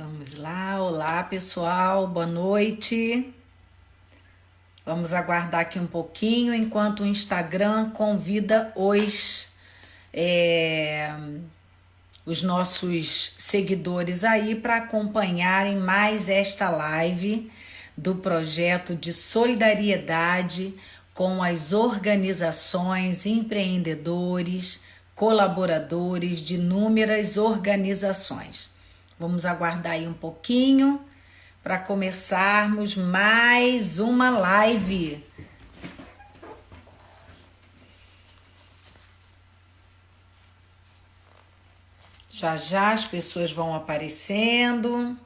Vamos lá, olá pessoal, boa noite. Vamos aguardar aqui um pouquinho enquanto o Instagram convida é, os nossos seguidores aí para acompanharem mais esta live do projeto de solidariedade com as organizações, empreendedores, colaboradores de inúmeras organizações. Vamos aguardar aí um pouquinho para começarmos mais uma live. Já já as pessoas vão aparecendo.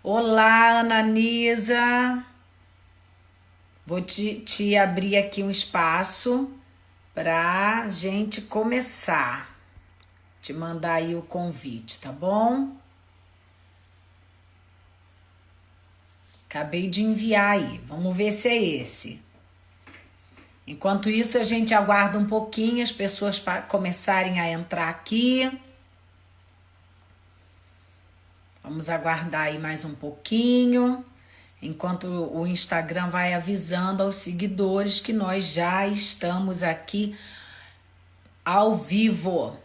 Olá, Ananisa. Vou te abrir aqui um espaço para gente começar. Te mandar aí o convite, tá bom? Acabei de enviar aí. Vamos ver se é esse. Enquanto isso, a gente aguarda um pouquinho as pessoas começarem a entrar aqui. Vamos aguardar aí mais um pouquinho, enquanto o Instagram vai avisando aos seguidores que nós já estamos aqui ao vivo.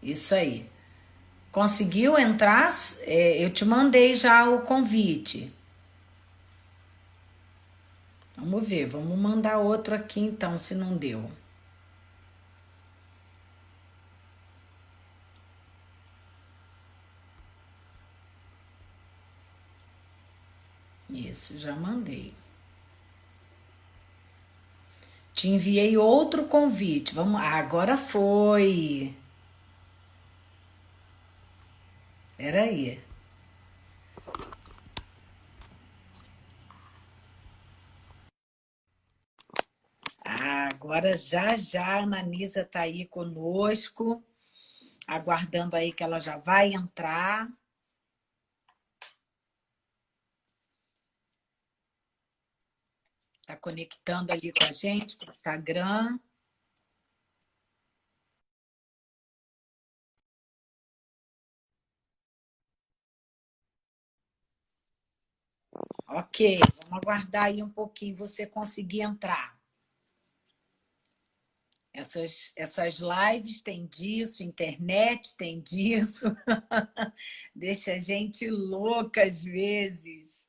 Isso aí. Conseguiu entrar? Eu te mandei já o convite. Vamos ver, vamos mandar outro aqui então, se não deu. Isso, já mandei. Te enviei outro convite. Vamos, agora foi. Espera aí. Agora já já a Ananisa tá aí conosco, aguardando aí que ela já vai entrar. Tá conectando ali com a gente no Instagram. Ok, vamos aguardar aí um pouquinho você conseguir entrar. Essas lives tem disso, internet tem disso. Deixa a gente louca às vezes.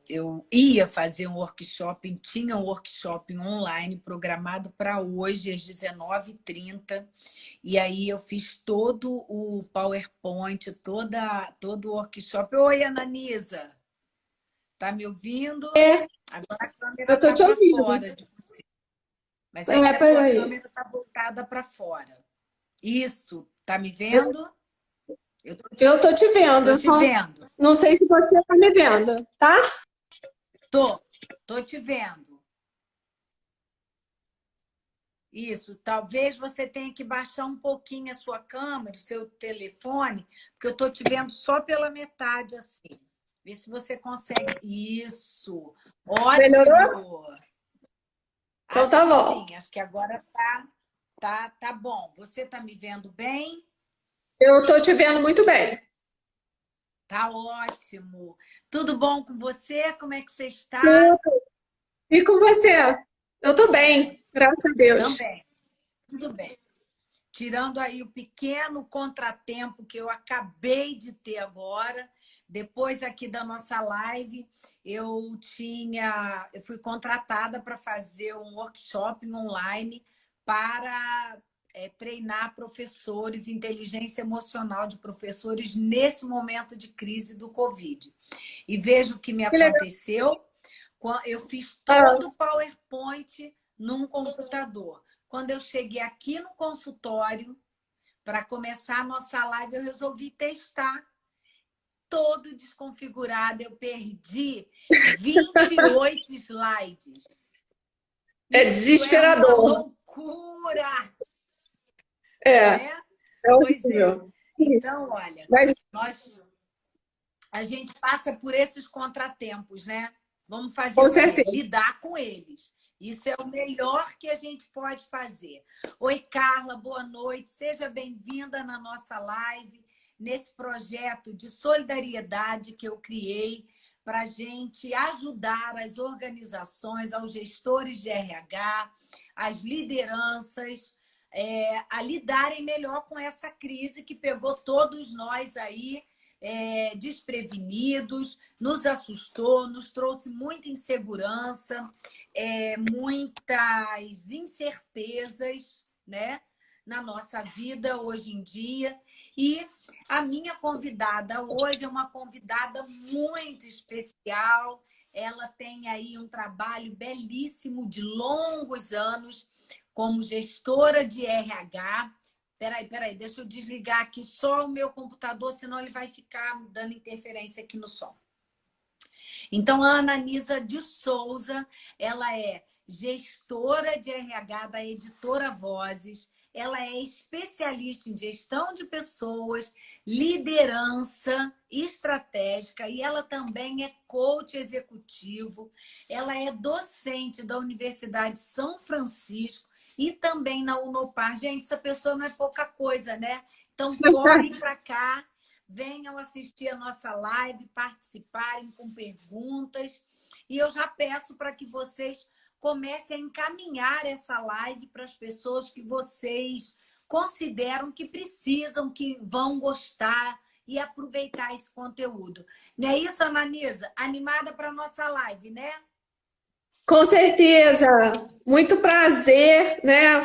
Eu ia fazer um workshop, tinha um workshop online programado para hoje, às 19h30, e aí eu fiz todo o PowerPoint, todo o workshop. Oi, Ananisa, tá me ouvindo? É, Agora a câmera eu tô tá te para ouvindo. fora, mas é que a sua Peraí. câmera tá voltada para fora. Isso, tá me vendo? Eu Eu tô te vendo, tô eu te só vendo. não sei se você tá me vendo, tá? Tô te vendo. Isso, talvez você tenha que baixar um pouquinho a sua câmera, o seu telefone, porque eu estou te vendo só pela metade assim. Vê se você consegue. Isso, Melhorou? ótimo. Então Acho tá que bom. sim, acho que agora tá bom. Você tá me vendo bem? Eu tô te vendo muito bem. Tá ótimo. Tudo bom com você? Como é que você está? Tudo. E com você? Eu tô bem, graças a Deus. Também, tudo bem. Tirando aí o pequeno contratempo que eu acabei de ter agora, depois aqui da nossa live, eu fui contratada para fazer um workshop online para treinar professores, inteligência emocional de professores nesse momento de crise do Covid. E veja o que me Que legal. aconteceu. Eu fiz Ah, todo o PowerPoint num computador. Quando eu cheguei aqui no consultório, para começar a nossa live, eu resolvi testar. Todo desconfigurado, eu perdi 28 slides. é Isso é uma desesperador. loucura, não É, é? é Pois é. horrível. Então, olha, Mas nós, a gente passa por esses contratempos, né? Vamos fazer com o quê? certeza. Lidar com eles. Isso é o melhor que a gente pode fazer. Oi, Carla, boa noite. Seja bem-vinda na nossa live, nesse projeto de solidariedade que eu criei para a gente ajudar as organizações, aos gestores de RH, as lideranças, a lidarem melhor com essa crise que pegou todos nós aí desprevenidos, nos assustou, nos trouxe muita insegurança, muitas incertezas, né, na nossa vida hoje em dia. E a minha convidada hoje é uma convidada muito especial. Ela tem aí um trabalho belíssimo de longos anos como gestora de RH. Peraí, deixa eu desligar aqui só o meu computador, senão ele vai ficar dando interferência aqui no som. Então, a Ananisa de Souza, ela é gestora de RH da Editora Vozes, ela é especialista em gestão de pessoas, liderança estratégica e ela também é coach executivo, ela é docente da Universidade de São Francisco e também na Unopar. Gente, essa pessoa não é pouca coisa, né? Então, correm para cá, venham assistir a nossa live, participarem com perguntas. E eu já peço para que vocês comecem a encaminhar essa live para as pessoas que vocês consideram que precisam, que vão gostar e aproveitar esse conteúdo. Não é isso, Ananisa? Animada para a nossa live, né? Com certeza, muito prazer, né?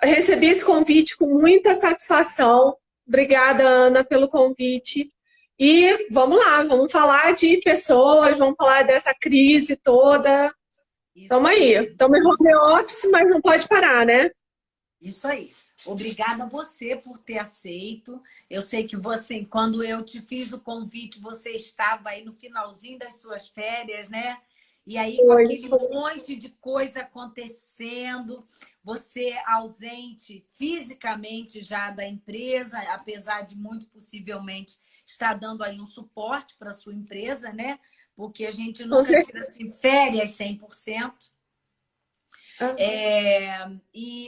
Recebi esse convite com muita satisfação. Obrigada, Ana, pelo convite. E vamos lá, vamos falar de pessoas, vamos falar dessa crise toda. Estamos aí. Estamos em home office, mas não pode parar, né? Isso aí. Obrigada a você por ter aceito. Eu sei que você, quando eu te fiz o convite, você estava aí no finalzinho das suas férias, né? E aí, com aquele monte de coisa acontecendo, você ausente fisicamente já da empresa, apesar de muito possivelmente estar dando aí um suporte para a sua empresa, né? Porque a gente nunca tira assim, férias 100%.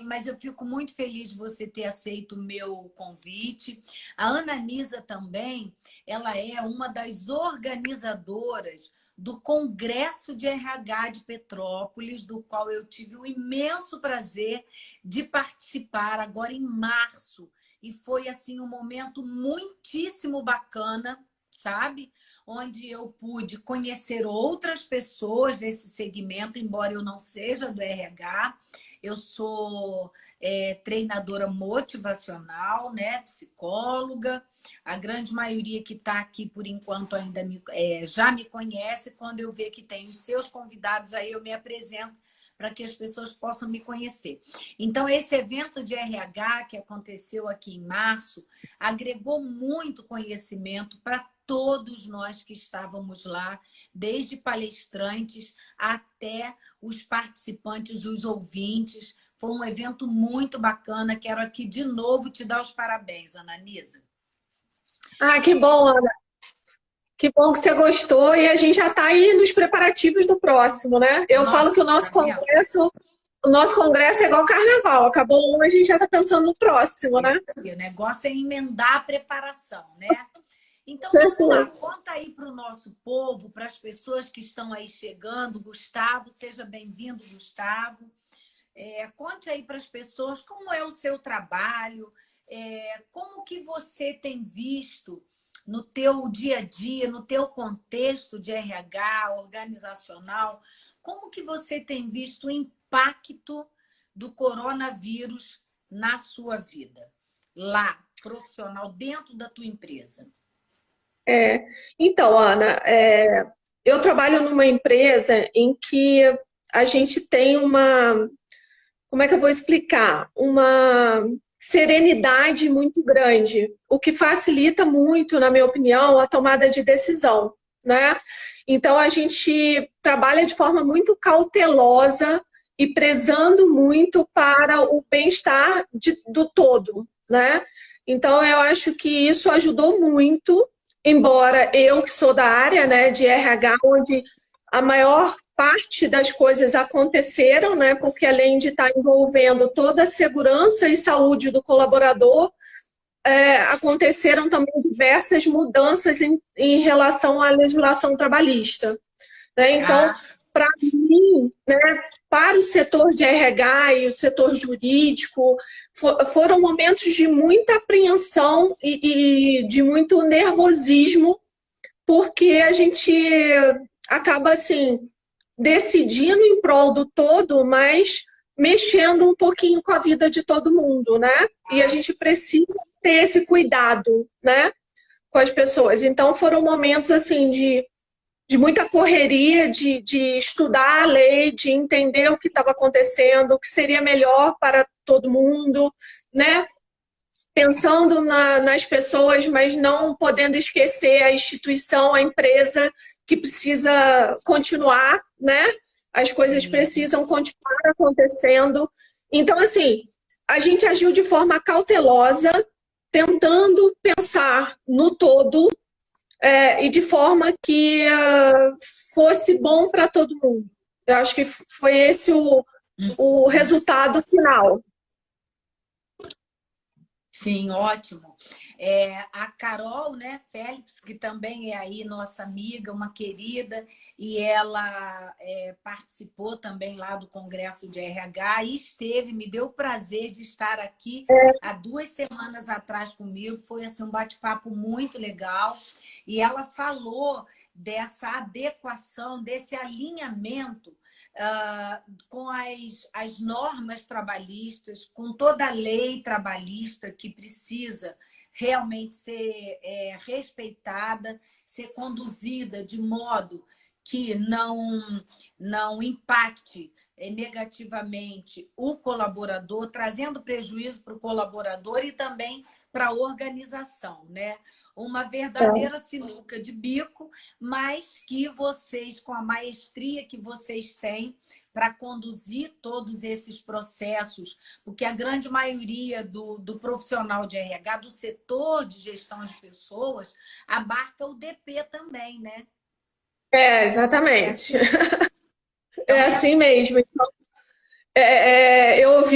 Mas eu fico muito feliz de você ter aceito o meu convite. A Ananisa também, ela é uma das organizadoras do Congresso de RH de Petrópolis, do qual eu tive o imenso prazer de participar agora em março. E foi assim um momento muitíssimo bacana, sabe? Onde eu pude conhecer outras pessoas desse segmento, embora eu não seja do RH. Eu sou treinadora motivacional, né? Psicóloga. A grande maioria que está aqui, por enquanto, ainda já me conhece. Quando eu ver que tem os seus convidados, aí eu me apresento para que as pessoas possam me conhecer. Então, esse evento de RH que aconteceu aqui em março agregou muito conhecimento para todos nós que estávamos lá, desde palestrantes até os participantes, os ouvintes. Foi um evento muito bacana. Quero aqui de novo te dar os parabéns, Ananisa. Ah, que bom, Ana. Que bom que você gostou e a gente já está aí nos preparativos do próximo, né? Eu falo que o nosso congresso é igual carnaval. Acabou um, a gente já está pensando no próximo, né? O negócio é emendar a preparação, né? Então, vamos lá. Conta aí para o nosso povo, para as pessoas que estão aí chegando. Gustavo, seja bem-vindo, Gustavo. Conte aí para as pessoas como é o seu trabalho, como que você tem visto no teu dia a dia, no teu contexto de RH organizacional, como que você tem visto o impacto do coronavírus na sua vida, lá, profissional, dentro da tua empresa? Então, Ana, eu trabalho numa empresa em que a gente tem como é que eu vou explicar? Uma serenidade muito grande, o que facilita muito, na minha opinião, a tomada de decisão, né? Então, a gente trabalha de forma muito cautelosa e prezando muito para o bem-estar do todo, né? Então, eu acho que isso ajudou muito, embora eu que sou da área, né, de RH, onde a maior parte das coisas aconteceram, né? Porque além de estar envolvendo toda a segurança e saúde do colaborador, aconteceram também diversas mudanças em relação à legislação trabalhista, né? Então, Ah, para mim, né, para o setor de RH e o setor jurídico, foram momentos de muita apreensão e de muito nervosismo, porque a gente acaba assim decidindo em prol do todo, mas mexendo um pouquinho com a vida de todo mundo, né? E a gente precisa ter esse cuidado, né, com as pessoas. Então foram momentos assim de muita correria, de estudar a lei, de entender o que estava acontecendo, o que seria melhor para todo mundo, né? Pensando nas pessoas, mas não podendo esquecer a instituição, a empresa que precisa continuar, né? As coisas sim. precisam continuar acontecendo. Então, assim, a gente agiu de forma cautelosa, tentando pensar no todo, e de forma que fosse bom para todo mundo. Eu acho que foi esse o resultado final. Sim, ótimo. A Carol, né, Félix, que também é aí nossa amiga, uma querida, e ela participou também lá do Congresso de RH e esteve, me deu o prazer de estar aqui há 2 semanas atrás comigo. Foi assim, um bate-papo muito legal. E ela falou dessa adequação, desse alinhamento com as normas trabalhistas, com toda a lei trabalhista que precisa realmente ser respeitada, ser conduzida de modo que não impacte negativamente o colaborador, trazendo prejuízo para o colaborador e também para a organização, né? Uma verdadeira sinuca de bico, mas que vocês, com a maestria que vocês têm para conduzir todos esses processos, porque a grande maioria do profissional de RH, do setor de gestão de pessoas, abarca o DP também, né? É Exatamente. assim? É Então, assim mesmo. Então, eu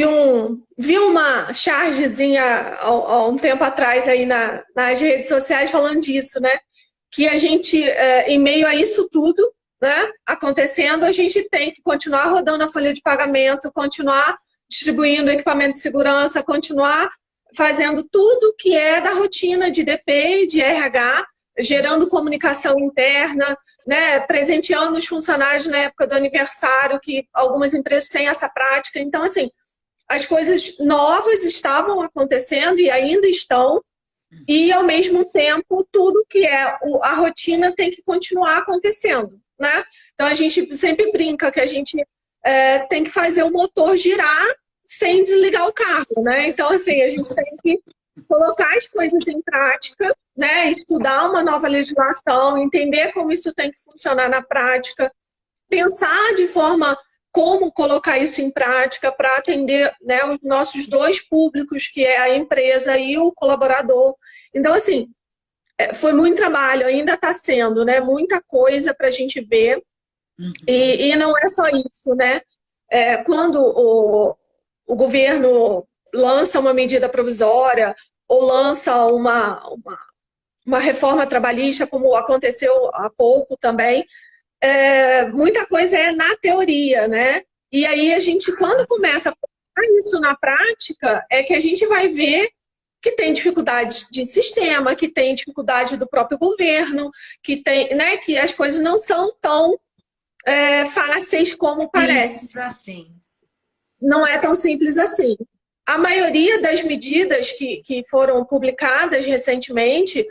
vi uma chargezinha há um tempo atrás aí nas redes sociais falando disso, né? Que a gente, em meio a isso tudo, né, acontecendo, a gente tem que continuar rodando a folha de pagamento, continuar distribuindo equipamento de segurança, continuar fazendo tudo que é da rotina de DP, de RH, gerando comunicação interna, né, presenteando os funcionários na época do aniversário, que algumas empresas têm essa prática. Então, assim, as coisas novas estavam acontecendo e ainda estão, e, ao mesmo tempo, tudo que é a rotina tem que continuar acontecendo, né? Então, a gente sempre brinca que a gente tem que fazer o motor girar sem desligar o carro, né? Então, assim, a gente tem que colocar as coisas em prática, né? Estudar uma nova legislação, entender como isso tem que funcionar na prática, pensar de forma como colocar isso em prática para atender, né, os nossos dois públicos, que é a empresa e o colaborador. Então, assim, foi muito trabalho, ainda está sendo, né, muita coisa para a gente ver. E não é só isso, né? Quando o governo lança uma medida provisória ou lança uma reforma trabalhista, como aconteceu há pouco também, muita coisa é na teoria, né? E aí a gente, quando começa a colocar isso na prática, é que a gente vai ver que tem dificuldade de sistema, que tem dificuldade do próprio governo, que tem, né, que as coisas não são tão fáceis como simples parece. assim. Não é tão simples assim. A maioria das medidas que foram publicadas recentemente,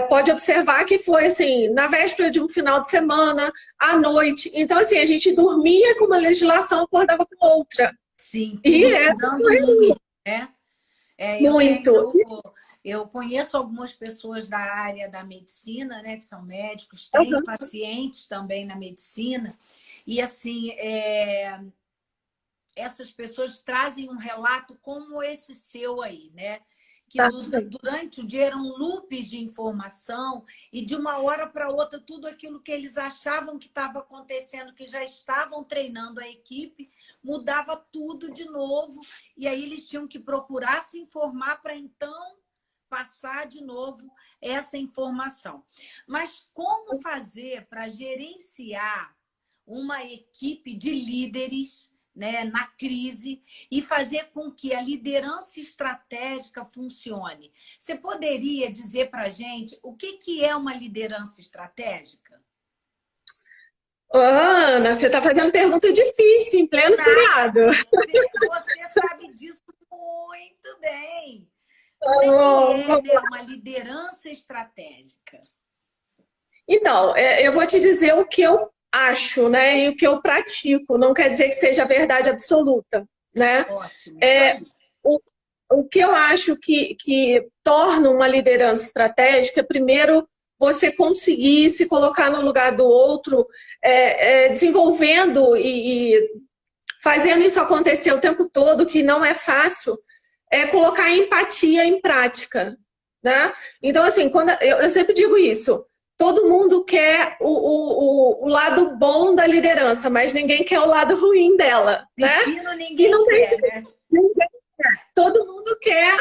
pode observar que foi assim, na véspera de um final de semana, à noite. Então, assim, a gente dormia com uma legislação, acordava com outra. Sim, E precisando muito, né? muito. Eu conheço algumas pessoas da área da medicina, né, que são médicos, tenho pacientes também na medicina, e assim, essas pessoas trazem um relato como esse seu aí, né? que durante o dia eram loops de informação e de uma hora para outra tudo aquilo que eles achavam que estava acontecendo, que já estavam treinando a equipe, mudava tudo de novo e aí eles tinham que procurar se informar para então passar de novo essa informação. Mas como fazer para gerenciar uma equipe de líderes, né, na crise e fazer com que a liderança estratégica funcione? Você poderia dizer para a gente o que é uma liderança estratégica? Ana, você está fazendo pergunta difícil em pleno feriado. Você sabe disso muito bem. O que é uma liderança estratégica? Então, eu vou te dizer o que eu acho, né, e o que eu pratico. Não quer dizer que seja a verdade absoluta, né? Ótimo. O que eu acho que torna uma liderança estratégica, primeiro, você conseguir se colocar no lugar do outro, desenvolvendo e fazendo isso acontecer o tempo todo, que não é fácil, colocar a empatia em prática, né? Então, assim, eu sempre digo isso, todo mundo quer o lado bom da liderança, mas ninguém quer o lado ruim dela, né? Ninguém quer, né? Ninguém quer. Todo mundo quer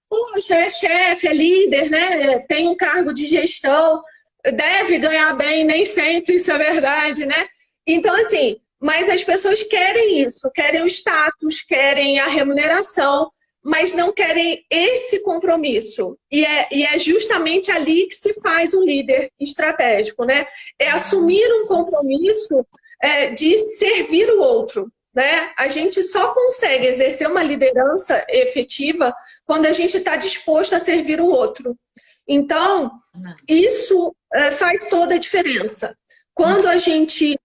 poxa, é chefe, é líder, né? Tem um cargo de gestão, deve ganhar bem, nem sempre isso é verdade, né? Então, assim, mas as pessoas querem isso, querem o status, querem a remuneração, mas não querem esse compromisso. E é justamente ali que se faz um líder estratégico, né? É assumir um compromisso de servir o outro, né? A gente só consegue exercer uma liderança efetiva quando a gente está disposto a servir o outro. Então, isso faz toda a diferença. Quando a gente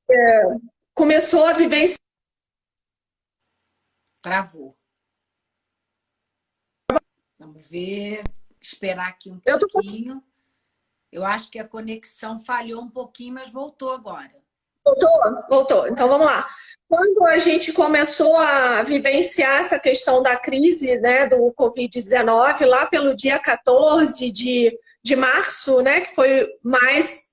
começou a vivenciar... Travou. Vamos ver, esperar aqui um pouquinho. Eu acho que a conexão falhou um pouquinho, mas voltou agora. Voltou. Então vamos lá. Quando a gente começou a vivenciar essa questão da crise, né, do Covid-19, lá pelo dia 14 de março, né, que foi mais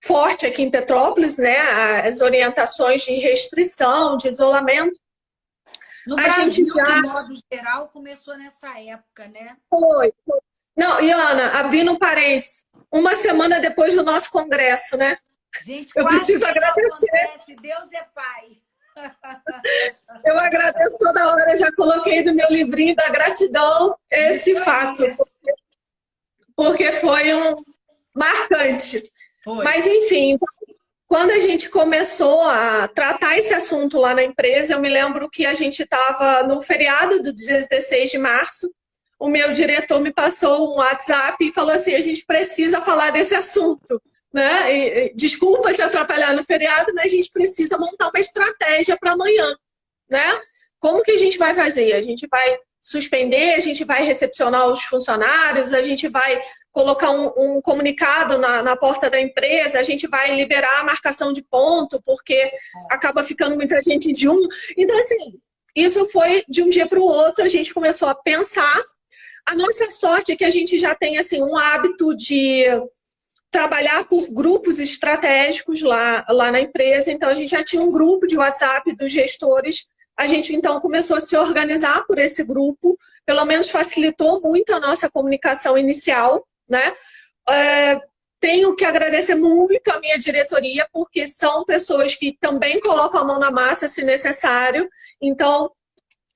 forte aqui em Petrópolis, né, as orientações de restrição, de isolamento. No Brasil, de modo geral, começou nessa época, né? Foi. Não, e Ana, abrindo um parênteses, uma semana depois do nosso congresso, né? Gente, eu preciso agradecer. Acontece. Deus é pai. Eu agradeço toda hora, já coloquei no meu livrinho da gratidão esse fato, porque foi um marcante. Foi. Mas, enfim, quando a gente começou a tratar esse assunto lá na empresa, eu me lembro que a gente estava no feriado do 16 de março, o meu diretor me passou um WhatsApp e falou assim, a gente precisa falar desse assunto, né? Desculpa te atrapalhar no feriado, mas a gente precisa montar uma estratégia para amanhã, né? Como que a gente vai fazer? A gente vai suspender, a gente vai recepcionar os funcionários, a gente vai colocar um comunicado na porta da empresa, a gente vai liberar a marcação de ponto, porque acaba ficando muita gente de um. Então, assim, isso foi de um dia para o outro, a gente começou a pensar. A nossa sorte é que a gente já tem, assim, um hábito de trabalhar por grupos estratégicos lá na empresa, então a gente já tinha um grupo de WhatsApp dos gestores. A gente, então, começou a se organizar por esse grupo, pelo menos facilitou muito a nossa comunicação inicial, né? Tenho que agradecer muito a minha diretoria, porque são pessoas que também colocam a mão na massa, se necessário. Então,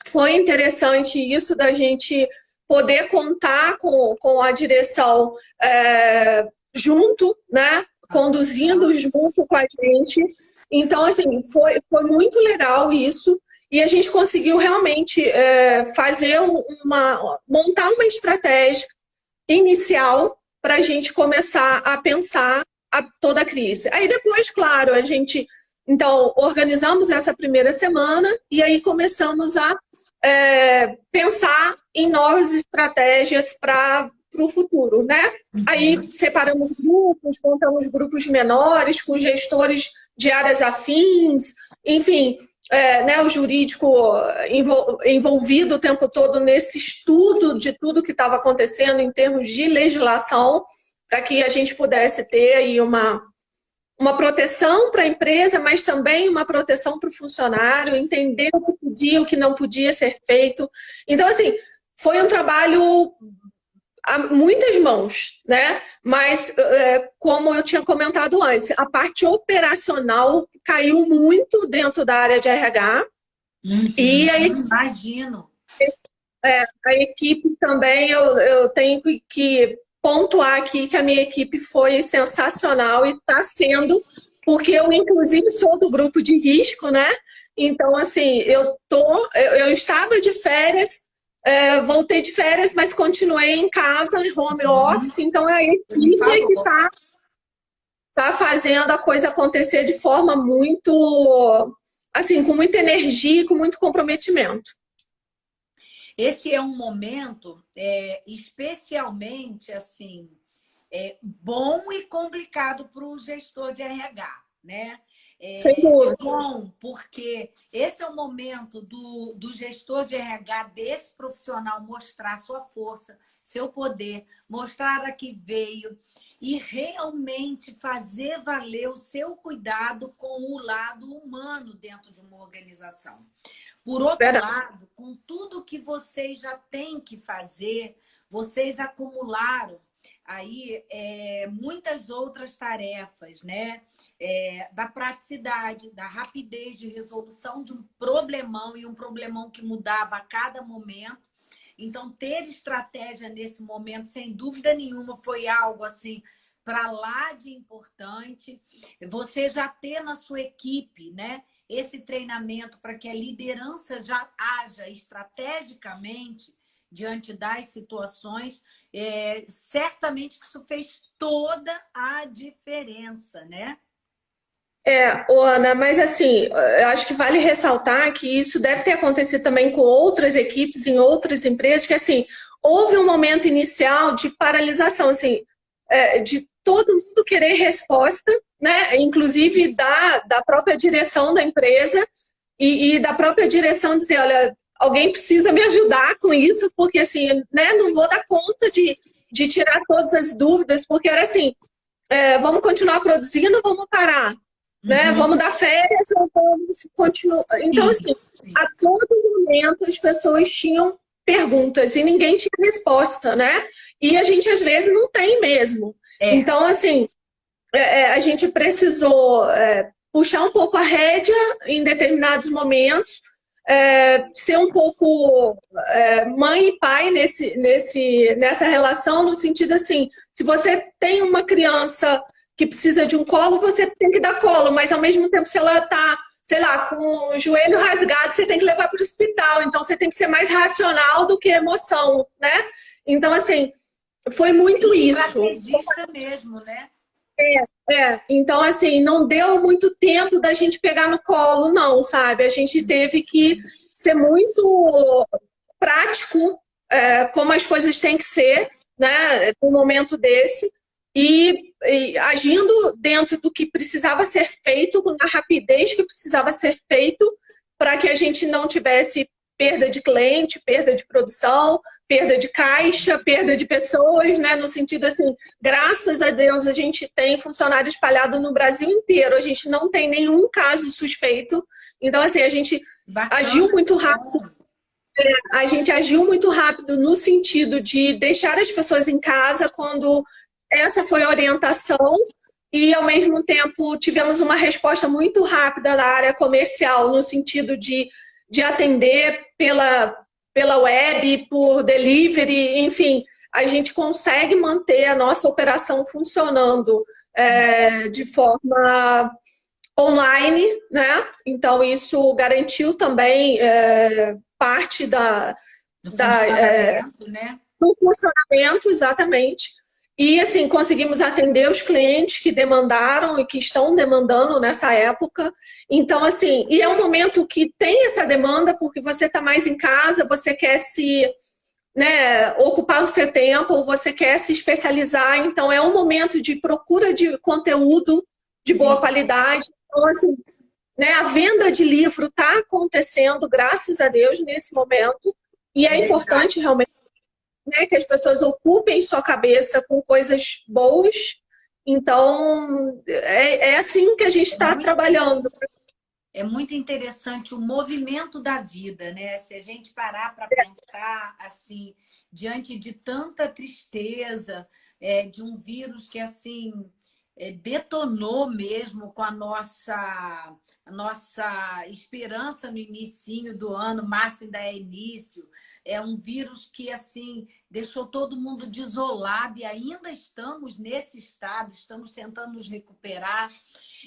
foi interessante isso da gente poder contar com a direção junto, né? Conduzindo junto com a gente. Então, assim, foi muito legal isso. E a gente conseguiu realmente fazer montar uma estratégia inicial para a gente começar a pensar toda a crise. Aí depois, claro, a gente, então, organizamos essa primeira semana e aí começamos a pensar em novas estratégias para o futuro, né? Aí separamos grupos, montamos grupos menores com gestores de áreas afins, enfim, né, o jurídico envolvido o tempo todo nesse estudo de tudo que estava acontecendo em termos de legislação, para que a gente pudesse ter aí uma proteção para a empresa, mas também uma proteção para o funcionário, entender o que podia, o que não podia ser feito. Então, assim, foi um trabalho a muitas mãos, né? Mas, como eu tinha comentado antes, a parte operacional caiu muito dentro da área de RH. E aí, imagino. a equipe também, eu tenho que pontuar aqui que a minha equipe foi sensacional e está sendo, porque eu, inclusive, sou do grupo de risco, né? Então, assim, eu estava de férias, voltei de férias, mas continuei em casa, em home office, então é a equipe que está fazendo a coisa acontecer de forma muito, assim, com muita energia e com muito comprometimento. Esse é um momento especialmente assim bom e complicado para o gestor de RH, né? Sem dúvida. Bom, porque esse é o momento do gestor de RH, desse profissional, mostrar sua força, seu poder, mostrar a que veio e realmente fazer valer o seu cuidado com o lado humano dentro de uma organização. Por outro lado, com tudo que vocês já têm que fazer, vocês acumularam aí muitas outras tarefas, né? Da praticidade, da rapidez de resolução de um problemão, e um problemão que mudava a cada momento. Então, ter estratégia nesse momento, sem dúvida nenhuma, foi algo assim para lá de importante. Você já ter na sua equipe, né, esse treinamento para que a liderança já haja estrategicamente diante das situações, certamente que isso fez toda a diferença, né? Ana, mas assim, eu acho que vale ressaltar que isso deve ter acontecido também com outras equipes em outras empresas, que assim, houve um momento inicial de paralisação, assim, de todo mundo querer resposta, né? Inclusive da própria direção da empresa e da própria direção dizer, olha, alguém precisa me ajudar com isso, porque assim, né, não vou dar conta de tirar todas as dúvidas, porque era assim, vamos continuar produzindo ou vamos parar? Né? Vamos dar férias ou vamos continuar? Então, assim, a todo momento as pessoas tinham perguntas e ninguém tinha resposta, né? E a gente, às vezes, não tem mesmo. Então, assim, a gente precisou puxar um pouco a rédea em determinados momentos, ser um pouco mãe e pai nessa relação, no sentido assim, se você tem uma criança que precisa de um colo, você tem que dar colo, mas ao mesmo tempo, se ela está, sei lá, com o joelho rasgado, você tem que levar para o hospital. Então, você tem que ser mais racional do que emoção, né? Então, assim, foi muito isso. Estrategista mesmo, né? Então, assim, não deu muito tempo da gente pegar no colo, não, sabe? A gente teve que ser muito prático, como as coisas têm que ser, né? Num momento desse. E agindo dentro do que precisava ser feito, na rapidez que precisava ser feito, para que a gente não tivesse perda de cliente, perda de produção, perda de caixa, perda de pessoas, né? No sentido assim, graças a Deus a gente tem funcionário espalhado no Brasil inteiro, a gente não tem nenhum caso suspeito. Então, assim, a gente agiu muito rápido. A gente agiu muito rápido no sentido de deixar as pessoas em casa quando essa foi a orientação, e ao mesmo tempo tivemos uma resposta muito rápida da área comercial, no sentido de atender pela web, por delivery, enfim, a gente consegue manter a nossa operação funcionando de forma online, né? Então isso garantiu também parte do funcionamento, exatamente. E, assim, conseguimos atender os clientes que demandaram e que estão demandando nessa época. Então, assim, e é um momento que tem essa demanda porque você está mais em casa, você quer ocupar o seu tempo, ou você quer se especializar. Então, é um momento de procura de conteúdo de boa qualidade. Então, assim, né? A venda de livro está acontecendo, graças a Deus, nesse momento. E é importante realmente, né, que as pessoas ocupem sua cabeça com coisas boas. Então, é assim que a gente está trabalhando. É muito interessante o movimento da vida, né? Se a gente parar para pensar assim, diante de tanta tristeza, de um vírus que assim detonou mesmo com a nossa esperança no inicinho do ano, março ainda é início, é um vírus que assim deixou todo mundo desolado e ainda estamos nesse estado, estamos tentando nos recuperar.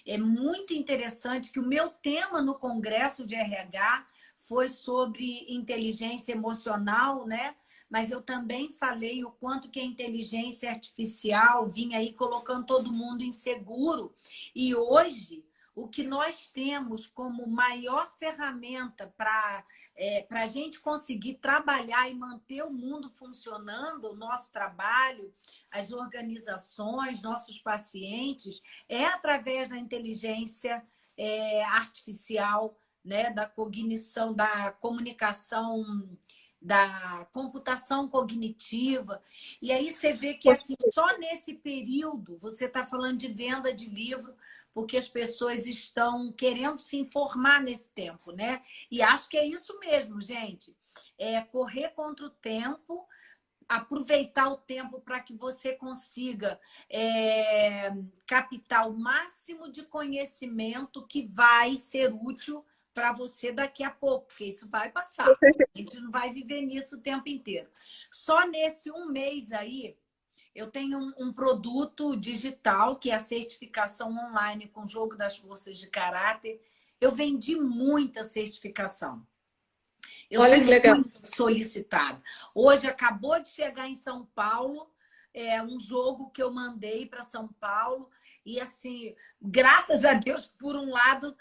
É muito interessante que o meu tema no Congresso de RH foi sobre inteligência emocional, né? Mas eu também falei o quanto que a inteligência artificial vinha aí colocando todo mundo inseguro. E hoje, o que nós temos como maior ferramenta para a gente conseguir trabalhar e manter o mundo funcionando, o nosso trabalho, as organizações, nossos pacientes, é através da inteligência artificial, né? Da cognição, da comunicação, da computação cognitiva. E aí você vê que assim, só nesse período, você está falando de venda de livro, porque as pessoas estão querendo se informar nesse tempo, né? E acho que é isso mesmo, gente. É correr contra o tempo, aproveitar o tempo para que você consiga captar o máximo de conhecimento que vai ser útil para você daqui a pouco, porque isso vai passar. A gente não vai viver nisso o tempo inteiro. Só nesse um mês aí, eu tenho um produto digital, que é a certificação online com jogo das forças de caráter. Eu vendi muita certificação. Eu Olha que legal. muito solicitada. Hoje acabou de chegar em São Paulo, um jogo que eu mandei para São Paulo. E assim, graças a Deus, por um lado,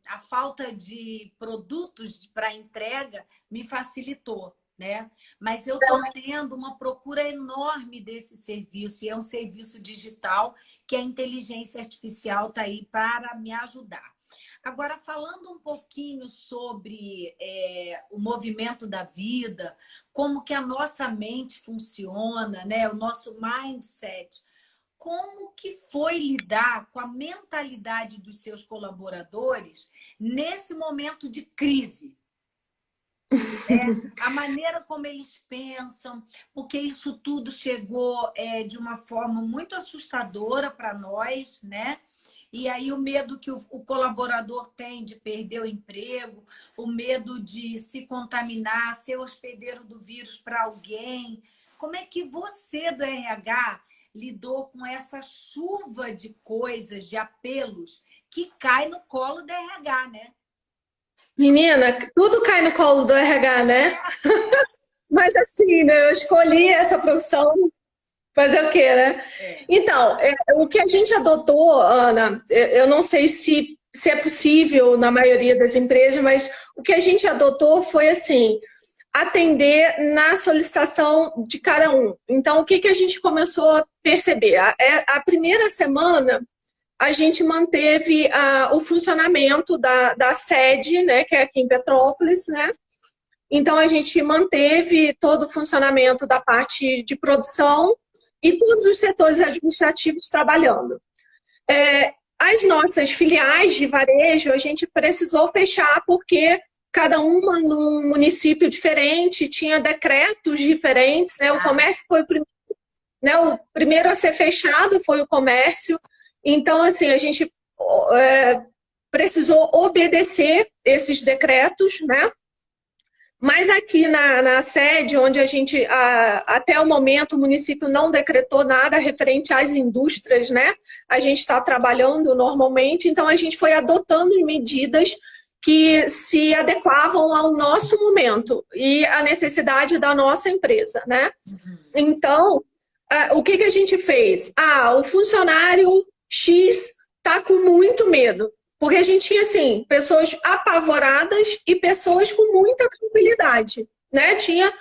a falta de produtos para entrega me facilitou, né? Mas eu estou tendo uma procura enorme desse serviço, e é um serviço digital que a inteligência artificial está aí para me ajudar. Agora, falando um pouquinho sobre o movimento da vida, como que a nossa mente funciona, né? O nosso mindset, como que foi lidar com a mentalidade dos seus colaboradores nesse momento de crise? A maneira como eles pensam, porque isso tudo chegou de uma forma muito assustadora para nós, né? E aí o medo que o colaborador tem de perder o emprego, o medo de se contaminar, ser hospedeiro do vírus para alguém. Como é que você do RH lidou com essa chuva de coisas, de apelos, que cai no colo do RH, né? Menina, tudo cai no colo do RH, né? Mas assim, né, eu escolhi essa profissão, fazer o quê, né? Então, o que a gente adotou, Ana, eu não sei se é possível na maioria das empresas, mas o que a gente adotou foi assim, atender na solicitação de cada um. Então, o que a gente começou a perceber? A primeira semana, a gente manteve o funcionamento da sede, né, que é aqui em Petrópolis, né? Então, a gente manteve todo o funcionamento da parte de produção e todos os setores administrativos trabalhando. As nossas filiais de varejo, a gente precisou fechar porque cada uma num município diferente, tinha decretos diferentes, né? O comércio foi o primeiro a ser fechado, foi o comércio. Então, assim, a gente precisou obedecer esses decretos, né? Mas aqui na sede, onde a gente, até o momento, o município não decretou nada referente às indústrias, né? A gente está trabalhando normalmente, então a gente foi adotando medidas que se adequavam ao nosso momento e à necessidade da nossa empresa, né? Então, o que a gente fez? O funcionário X está com muito medo. Porque a gente tinha, assim, pessoas apavoradas e pessoas com muita tranquilidade, né? Tinha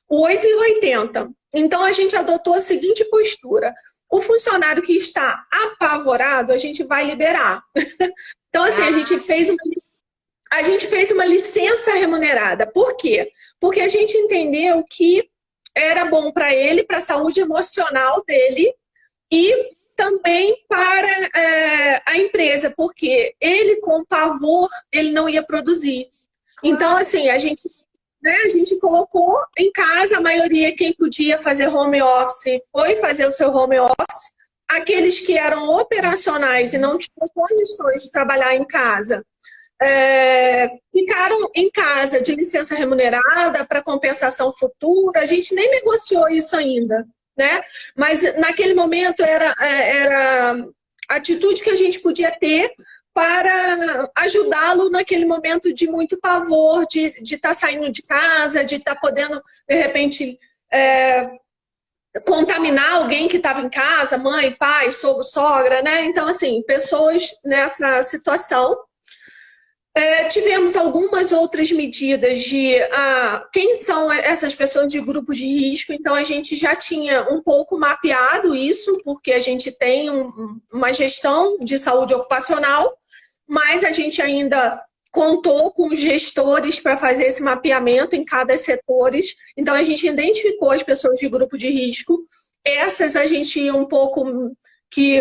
o 8 e 80. Então, a gente adotou a seguinte postura. O funcionário que está apavorado, a gente vai liberar. Então, assim, a gente fez uma licença remunerada. Por quê? Porque a gente entendeu que era bom para ele, para a saúde emocional dele e também para a empresa, porque ele, com pavor, ele não ia produzir. Então, assim, a gente colocou em casa, a maioria, quem podia fazer home office, foi fazer o seu home office. Aqueles que eram operacionais e não tinham condições de trabalhar em casa, ficaram em casa de licença remunerada para compensação futura. A gente nem negociou isso ainda, né? Mas naquele momento era a atitude que a gente podia ter para ajudá-lo naquele momento de muito pavor, de estar saindo de casa, de estar podendo, de repente, contaminar alguém que estava em casa, mãe, pai, sogro, sogra, né? Então, assim, pessoas nessa situação. Tivemos algumas outras medidas de quem são essas pessoas de grupo de risco. Então, a gente já tinha um pouco mapeado isso, porque a gente tem uma gestão de saúde ocupacional, mas a gente ainda contou com os gestores para fazer esse mapeamento em cada setor. Então, a gente identificou as pessoas de grupo de risco. Essas a gente um pouco que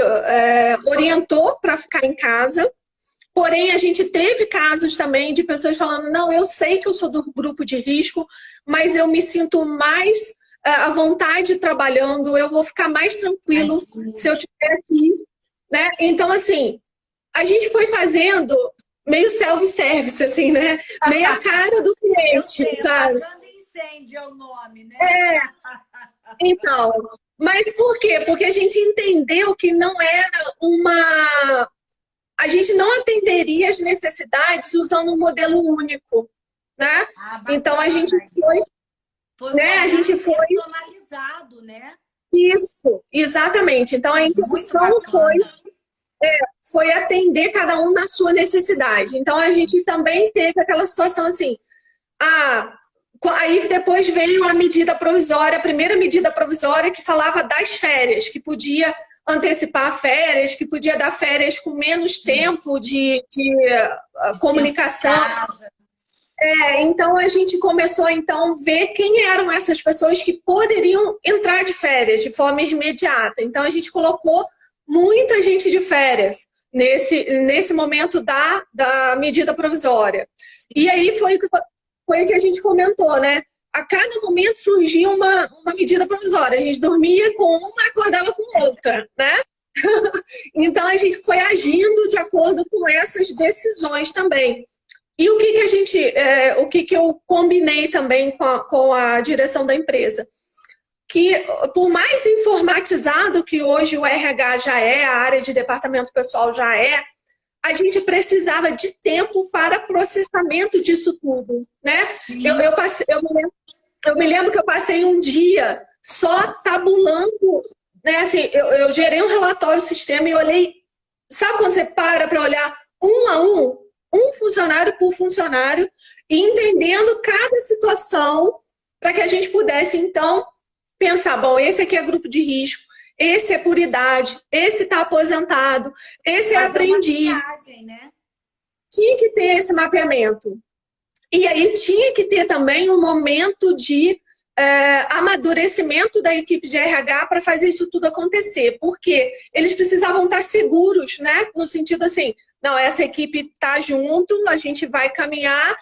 orientou para ficar em casa. Porém, a gente teve casos também de pessoas falando, não, eu sei que eu sou do grupo de risco, mas eu me sinto mais à vontade trabalhando, eu vou ficar mais tranquilo se eu estiver aqui, né? Então, assim, a gente foi fazendo meio self-service, assim, né? Meio a cara do cliente, sabe? Apagando incêndio é o nome, né? Então, mas por quê? Porque a gente entendeu que não era a gente não atenderia as necessidades usando um modelo único, né? Então a gente foi, né? A gente foi personalizado, né? Isso, exatamente. Então a intenção foi atender cada um na sua necessidade. Então a gente também teve aquela situação assim, aí depois veio a medida provisória, a primeira medida provisória que falava das férias, que podia antecipar férias, que podia dar férias com menos tempo de comunicação. Então a gente começou então a ver quem eram essas pessoas que poderiam entrar de férias de forma imediata. Então a gente colocou muita gente de férias nesse momento da medida provisória. E aí foi o que a gente comentou, né? A cada momento surgia uma medida provisória. A gente dormia com uma e acordava com outra, né? Então a gente foi agindo de acordo com essas decisões também. E o que eu combinei também com a direção da empresa? Que por mais informatizado que hoje o RH já é, a área de departamento pessoal já é, a gente precisava de tempo para processamento disso tudo, né? Eu me lembro que eu passei um dia só tabulando, né? Assim, eu gerei um relatório do sistema e olhei, sabe quando você para olhar um a um funcionário por funcionário, e entendendo cada situação para que a gente pudesse, então, pensar, bom, esse aqui é grupo de risco, esse é por idade, esse está aposentado, esse é aprendiz. Né? Tinha que ter esse mapeamento. E aí tinha que ter também um momento de amadurecimento da equipe de RH para fazer isso tudo acontecer. Porque eles precisavam estar seguros, né? No sentido assim, não, essa equipe está junto, a gente vai caminhar,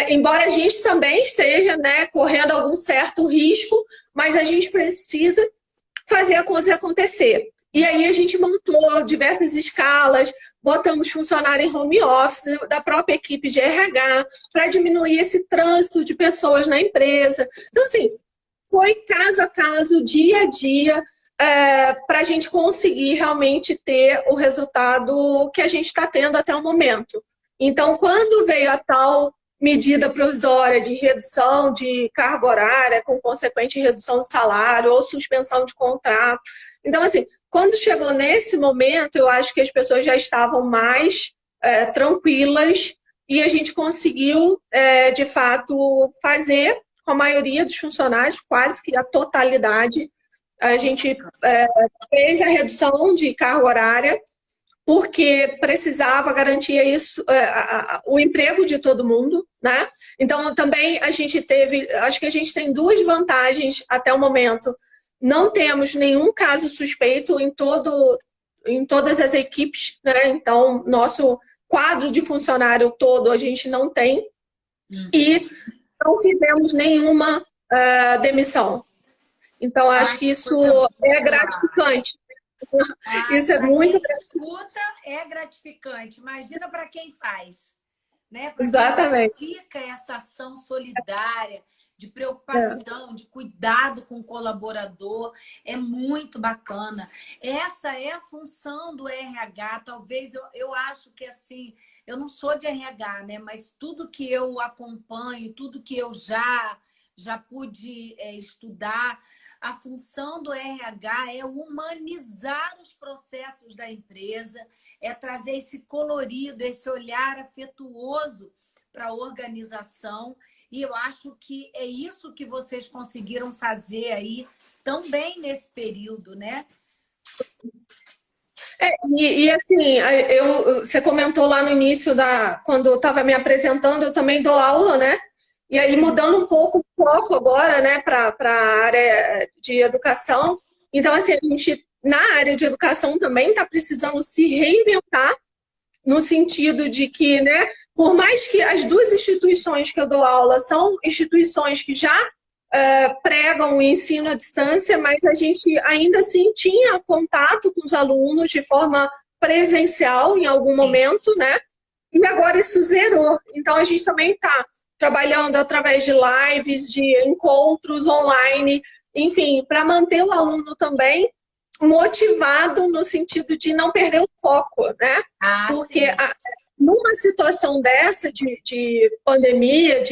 embora a gente também esteja, né, correndo algum certo risco, mas a gente precisa fazer a coisa acontecer. E aí a gente montou diversas escalas, botamos funcionário em home office, da própria equipe de RH, para diminuir esse trânsito de pessoas na empresa. Então, assim, foi caso a caso, dia a dia, para a gente conseguir realmente ter o resultado que a gente está tendo até o momento. Então, quando veio a tal medida provisória de redução de carga horária, com consequente redução de salário ou suspensão de contrato. Então, assim, quando chegou nesse momento, eu acho que as pessoas já estavam mais tranquilas e a gente conseguiu, de fato, fazer com a maioria dos funcionários, quase que a totalidade, a gente fez a redução de carga horária porque precisava garantir isso, o emprego de todo mundo, né? Então, também a gente teve, acho que a gente tem duas vantagens até o momento. Não temos nenhum caso suspeito em todas as equipes, né? Então, nosso quadro de funcionário todo a gente não tem. E não fizemos nenhuma demissão. Então, acho Ai, que que isso coisa é boa. gratificante. Ai, Isso é para muito quem gratificante. escuta, é gratificante. Imagina para quem faz, né? Para quem Exatamente. pratica essa ação solidária, de É. preocupação, de cuidado com o colaborador, é muito bacana. Essa é a função do RH. Talvez eu acho que assim, eu não sou de RH, né? Mas tudo que eu acompanho, tudo que eu já pude estudar, a função do RH é humanizar os processos da empresa, é trazer esse colorido, esse olhar afetuoso para a organização. E eu acho que é isso que vocês conseguiram fazer aí também nesse período, né? Assim, você comentou lá no início, quando eu estava me apresentando, eu também dou aula, né? E aí, mudando um pouco o foco agora, né, para a área de educação. Então, assim, a gente, na área de educação também está precisando se reinventar, no sentido de que, né, por mais que as duas instituições que eu dou aula são instituições que já pregam o ensino à distância, mas a gente ainda assim tinha contato com os alunos de forma presencial em algum momento, né? E agora isso zerou. Então a gente também está trabalhando através de lives, de encontros online, enfim, para manter o aluno também motivado no sentido de não perder o foco, né? Ah, Porque sim. numa situação dessa de pandemia,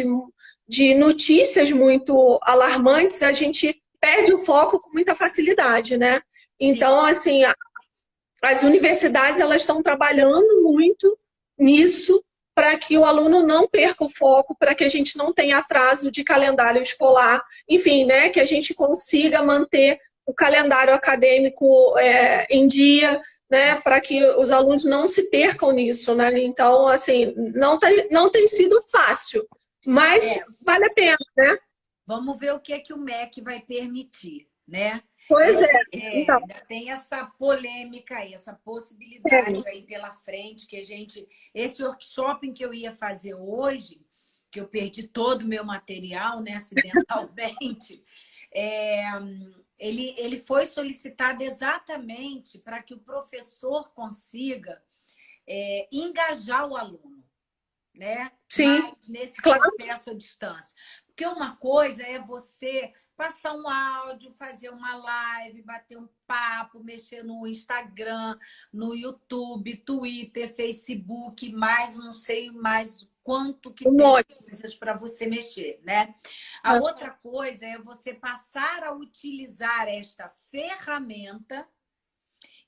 de notícias muito alarmantes, a gente perde o foco com muita facilidade, né? Sim. Então, assim, as universidades elas estão trabalhando muito nisso para que o aluno não perca o foco, para que a gente não tenha atraso de calendário escolar, enfim, né, que a gente consiga manter o calendário acadêmico em dia, né, para que os alunos não se percam nisso, né? Então, assim, não tem sido fácil, mas vale a pena, né? Vamos ver o que é que o MEC vai permitir, né? Pois é. Então, Ainda tem essa polêmica aí, essa possibilidade aí pela frente que a gente... Esse workshop que eu ia fazer hoje, que eu perdi todo o meu material, né, acidentalmente, ele foi solicitado exatamente para que o professor consiga engajar o aluno, né? sim, Mais nesse claro. processo à distância. Porque uma coisa é você passar um áudio, fazer uma live, bater um papo, mexer no Instagram, no YouTube, Twitter, Facebook, mais não sei mais quanto que Um tem monte. coisas para você mexer, né? A outra coisa é você passar a utilizar esta ferramenta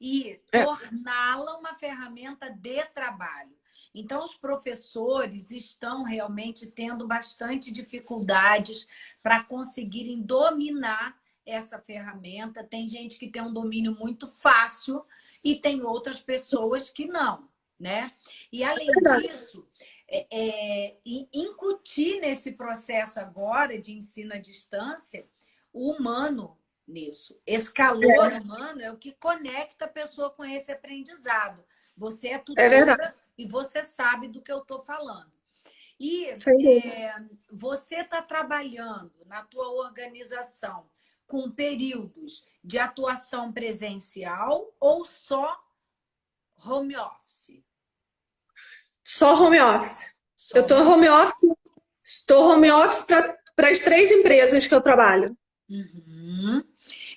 e torná-la uma ferramenta de trabalho. Então, os professores estão realmente tendo bastante dificuldades para conseguirem dominar essa ferramenta. Tem gente que tem um domínio muito fácil e tem outras pessoas que não, né? E, além disso, incutir nesse processo agora de ensino à distância o humano nisso. Esse calor humano é o que conecta a pessoa com esse aprendizado. Você é tutora e você sabe do que eu estou falando. E você está trabalhando na tua organização com períodos de atuação presencial ou só home office? Só home office. Só Eu estou home office para as 3 empresas que eu trabalho. Uhum.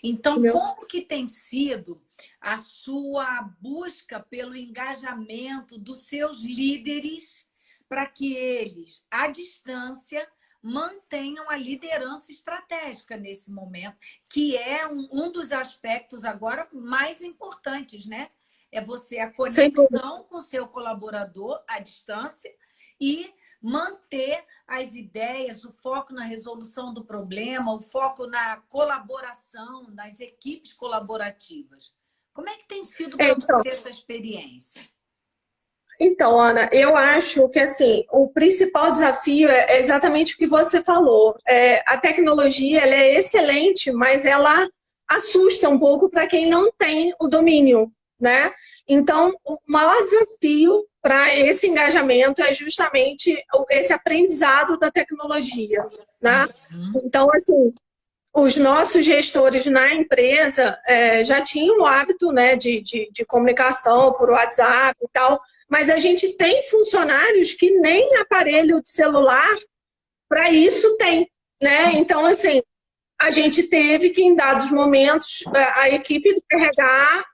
Então, Entendeu? como que tem sido a sua busca pelo engajamento dos seus líderes para que eles, à distância, mantenham a liderança estratégica nesse momento, que é um dos aspectos agora mais importantes, né? É você a Sem dúvida. conexão com o seu colaborador à distância e manter as ideias, o foco na resolução do problema, o foco na colaboração, nas equipes colaborativas. Como é que tem sido para Então, você essa experiência? Então, Ana, eu acho que assim, o principal desafio é exatamente o que você falou. A tecnologia ela é excelente, mas ela assusta um pouco para quem não tem o domínio, né? Então, o maior desafio para esse engajamento é justamente esse aprendizado da tecnologia, né? Uhum. Então, assim, os nossos gestores na empresa já tinham o hábito, né, de comunicação por WhatsApp e tal, mas a gente tem funcionários que nem aparelho de celular para isso tem, né? Então, assim, a gente teve que, em dados momentos, a equipe do RH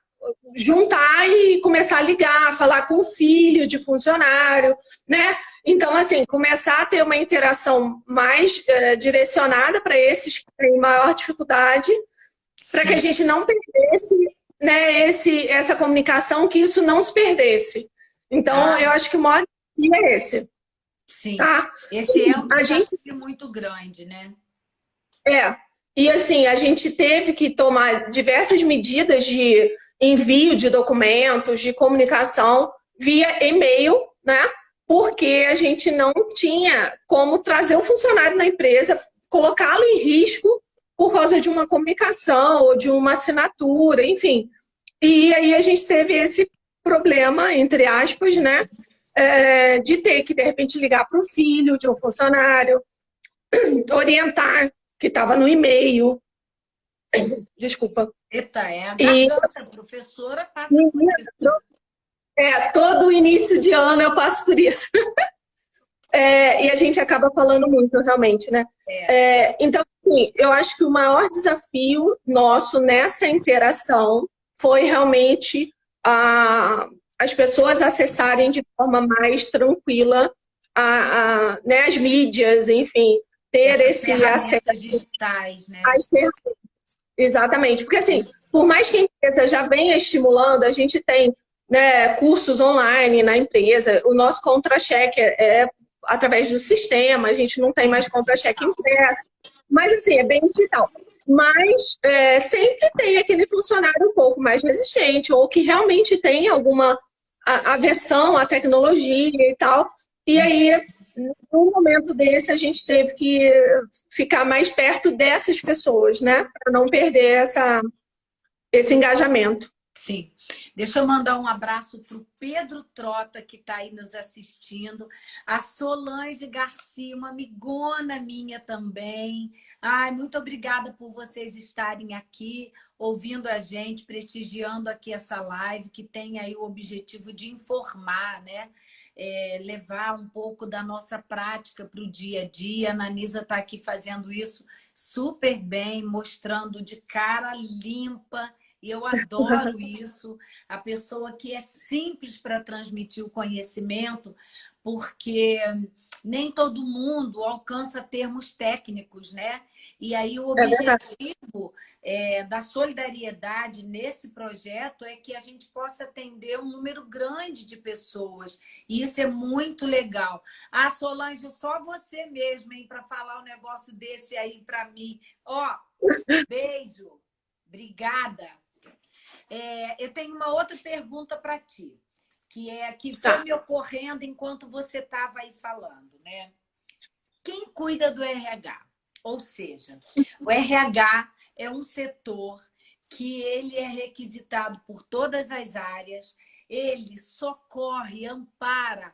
juntar e começar a ligar, falar com o filho de funcionário, né? Então, assim, começar a ter uma interação mais direcionada para esses que têm maior dificuldade, para que a Sim, gente não perdesse, né, essa comunicação, que isso não se perdesse. Então, eu ah, acho que o maior desafio é esse, sim. tá? Esse é um A gente desafio muito grande, né? É, e assim, a gente teve que tomar diversas medidas de envio de documentos, de comunicação via e-mail, né? Porque a gente não tinha como trazer um funcionário na empresa, colocá-lo em risco por causa de uma comunicação ou de uma assinatura, enfim. E aí a gente teve esse problema, entre aspas, né? De ter que, de repente, ligar para o filho de um funcionário, orientar que estava no e-mail, desculpa. Eita, é a E garganta, a professora passa por isso. todo início de ano eu passo por isso. E a gente acaba falando muito, realmente, né? É, Então, assim, eu acho que o maior desafio nosso nessa interação foi realmente as pessoas acessarem de forma mais tranquila né, as mídias, enfim, ter essas esse acesso ferramentas digitais, né? às ferramentas. Exatamente, porque assim, por mais que a empresa já venha estimulando, a gente tem, né, cursos online na empresa, o nosso contra-cheque é através do sistema, a gente não tem Sim, mais contra-cheque digital. impresso, mas assim, é bem digital. Mas sempre tem aquele funcionário um pouco mais resistente, ou que realmente tem alguma aversão à tecnologia e tal, e aí num momento desse, a gente teve que ficar mais perto dessas pessoas, né? Para não perder esse engajamento. Sim. Deixa eu mandar um abraço para o Pedro Trota, que está aí nos assistindo. A Solange Garcia, uma amigona minha também. Ai, muito obrigada por vocês estarem aqui, ouvindo a gente, prestigiando aqui essa live, que tem aí o objetivo de informar, né? Levar um pouco da nossa prática para o dia a dia. A Nanisa está aqui fazendo isso super bem, mostrando de cara limpa. E eu adoro isso, a pessoa que é simples para transmitir o conhecimento, porque nem todo mundo alcança termos técnicos, né? E aí o É verdade. objetivo da solidariedade nesse projeto é que a gente possa atender um número grande de pessoas. E isso é muito legal. Ah, Solange, só você mesmo, hein, para falar um negócio desse aí para mim. Ó, beijo. Obrigada. Eu tenho uma outra pergunta para ti, que foi Tá. me ocorrendo enquanto você estava aí falando, né? Quem cuida do RH? Ou seja, o RH é um setor que ele é requisitado por todas as áreas, ele socorre, ampara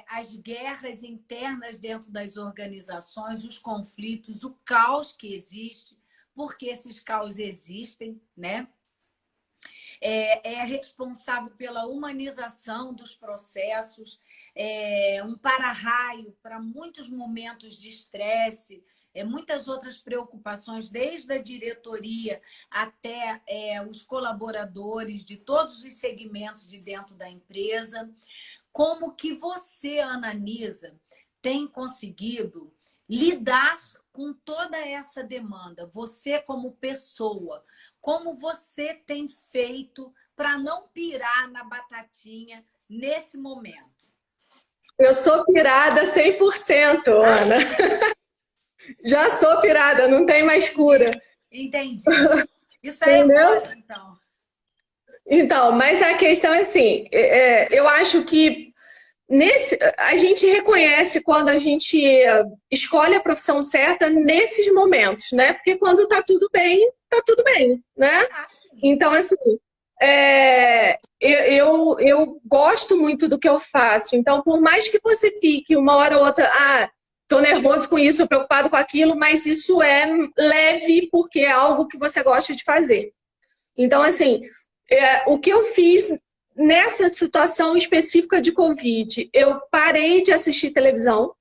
as guerras internas dentro das organizações, os conflitos, o caos que existe, porque esses caos existem, né? É responsável pela humanização dos processos, um para-raio para muitos momentos de estresse, muitas outras preocupações, desde a diretoria até os colaboradores de todos os segmentos de dentro da empresa. Como que você, Ananisa, tem conseguido lidar com toda essa demanda? Você como pessoa, como você tem feito para não pirar na batatinha nesse momento? Eu sou pirada 100%, Ana. Já sou pirada, não tem mais cura. Entendi. Isso aí é Entendeu? mole, então. Então, mas a questão é assim, eu acho que a gente reconhece quando a gente escolhe a profissão certa nesses momentos, né? Porque quando tá tudo bem, né? Ah, sim. Então, assim, eu gosto muito do que eu faço. Então, por mais que você fique uma hora ou outra, tô nervoso com isso, tô preocupado com aquilo, mas isso é leve porque é algo que você gosta de fazer. Então, assim, o que eu fiz nessa situação específica de Covid, eu parei de assistir televisão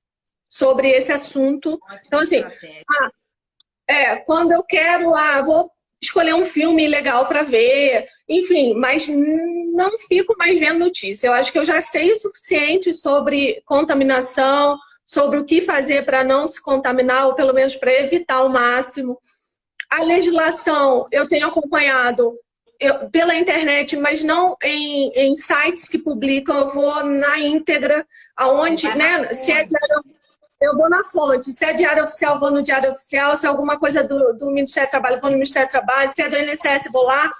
sobre esse assunto. Então, Ótima assim, estratégia. quando eu quero, vou escolher um filme legal para ver, enfim, mas não fico mais vendo notícia. Eu acho que eu já sei o suficiente sobre contaminação, sobre o que fazer para não se contaminar, ou pelo menos para evitar ao máximo. A legislação eu tenho acompanhado pela internet, mas não em sites que publicam, eu vou na íntegra, aonde, Vai na né? Se é fonte. diário, eu vou na fonte. Se é diário oficial, vou no diário oficial. Se é alguma coisa do Ministério do Trabalho, vou no Ministério do Trabalho. Se é do INSS, vou lá.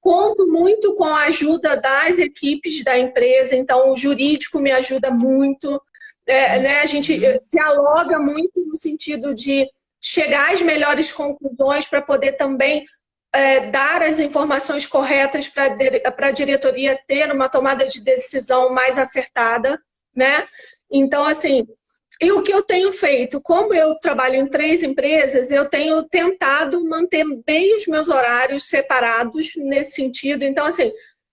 Conto muito com a ajuda das equipes da empresa, então o jurídico me ajuda muito. Né, a gente dialoga muito no sentido de chegar às melhores conclusões para poder também dar as informações corretas para a diretoria ter uma tomada de decisão mais acertada, né? Então, assim, e o que eu tenho feito? Como eu trabalho em 3 empresas, eu tenho tentado manter bem os meus horários separados nesse sentido. Então, assim,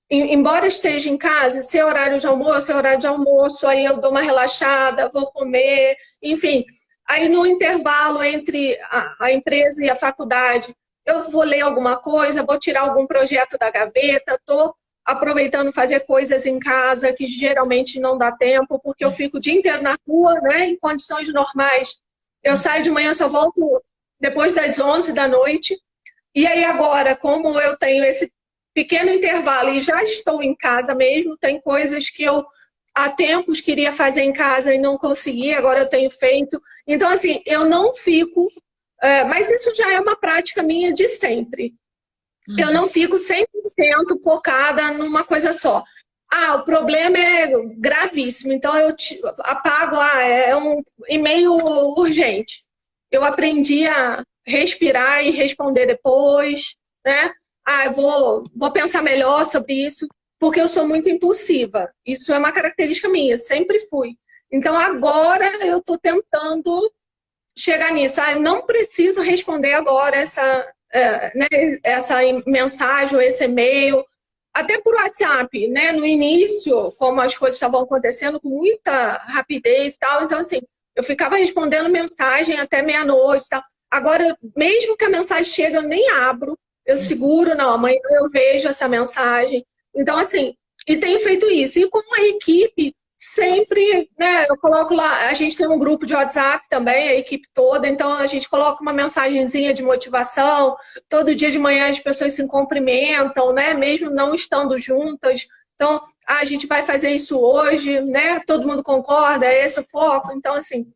embora esteja em casa, se é horário de almoço, é horário de almoço, aí eu dou uma relaxada, vou comer, enfim. Aí no intervalo entre a empresa e a faculdade, eu vou ler alguma coisa, vou tirar algum projeto da gaveta, estou aproveitando fazer coisas em casa que geralmente não dá tempo, porque eu fico o dia inteiro na rua, né, em condições normais. Eu saio de manhã, só volto depois das 11 da noite. E aí agora, como eu tenho esse pequeno intervalo e já estou em casa mesmo, tem coisas que eu há tempos queria fazer em casa e não consegui, agora eu tenho feito. Então, assim, eu não fico. Mas isso já é uma prática minha de sempre. Eu não fico 100% focada numa coisa só. O problema é gravíssimo, então eu apago, é um e-mail urgente. Eu aprendi a respirar e responder depois, né? Eu vou pensar melhor sobre isso, porque eu sou muito impulsiva. Isso é uma característica minha, sempre fui. Então agora eu estou tentando chegar nisso. Eu não preciso responder agora né, essa mensagem ou esse e-mail, até por WhatsApp, né? No início, como as coisas estavam acontecendo com muita rapidez e tal, então assim, eu ficava respondendo mensagem até meia-noite e tal. Agora, mesmo que a mensagem chegue, eu nem abro, eu seguro, não, amanhã eu vejo essa mensagem. Então, assim, e tenho feito isso. E com a equipe, sempre, né, eu coloco lá, a gente tem um grupo de WhatsApp também, a equipe toda, então a gente coloca uma mensagenzinha de motivação, todo dia de manhã as pessoas se cumprimentam, né, mesmo não estando juntas. Então, a gente vai fazer isso hoje, né? Todo mundo concorda, é esse o foco. Então, assim,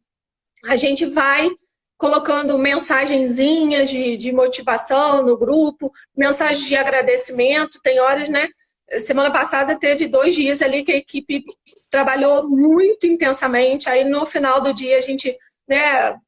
a gente vai colocando mensagenzinhas de motivação no grupo, mensagens de agradecimento. Tem horas, né? Semana passada teve 2 dias ali que a equipe trabalhou muito intensamente. Aí no final do dia a gente, né,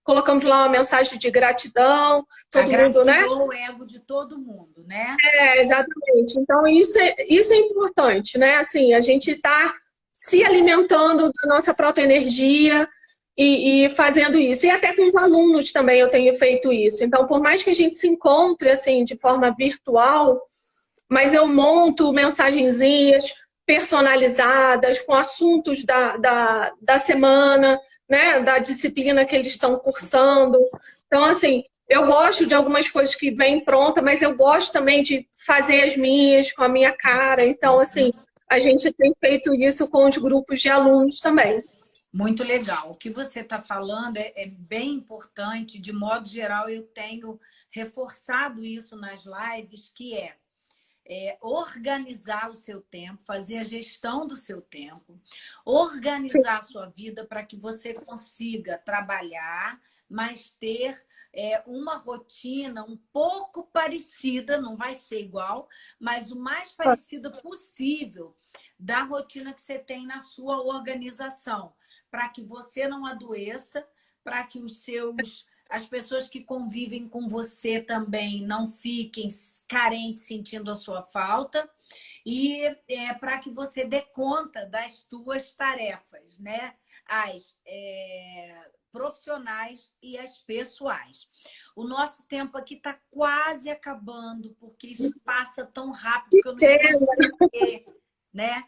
colocamos lá uma mensagem de gratidão, todo mundo, né? Agraciou o ego de todo mundo, né? Exatamente. Então isso é importante, né? Assim, a gente está se alimentando da nossa própria energia e fazendo isso. E até com os alunos também eu tenho feito isso. Então, por mais que a gente se encontre assim de forma virtual, mas eu monto mensagenzinhas personalizadas com assuntos da semana, né, da disciplina que eles estão cursando. Então, assim, eu gosto de algumas coisas que vêm pronta, mas eu gosto também de fazer as minhas com a minha cara. Então, assim, a gente tem feito isso com os grupos de alunos também. Muito legal. O que você está falando é bem importante. De modo geral, eu tenho reforçado isso nas lives, que organizar o seu tempo, fazer a gestão do seu tempo, Sim. organizar a sua vida para que você consiga trabalhar, mas ter uma rotina um pouco parecida, não vai ser igual, mas o mais parecida possível da rotina que você tem na sua organização, para que você não adoeça, para que as pessoas que convivem com você também não fiquem carentes sentindo a sua falta e para que você dê conta das suas tarefas, né? As profissionais e as pessoais. O nosso tempo aqui está quase acabando, porque isso passa tão rápido que eu não Pena, encontro, né?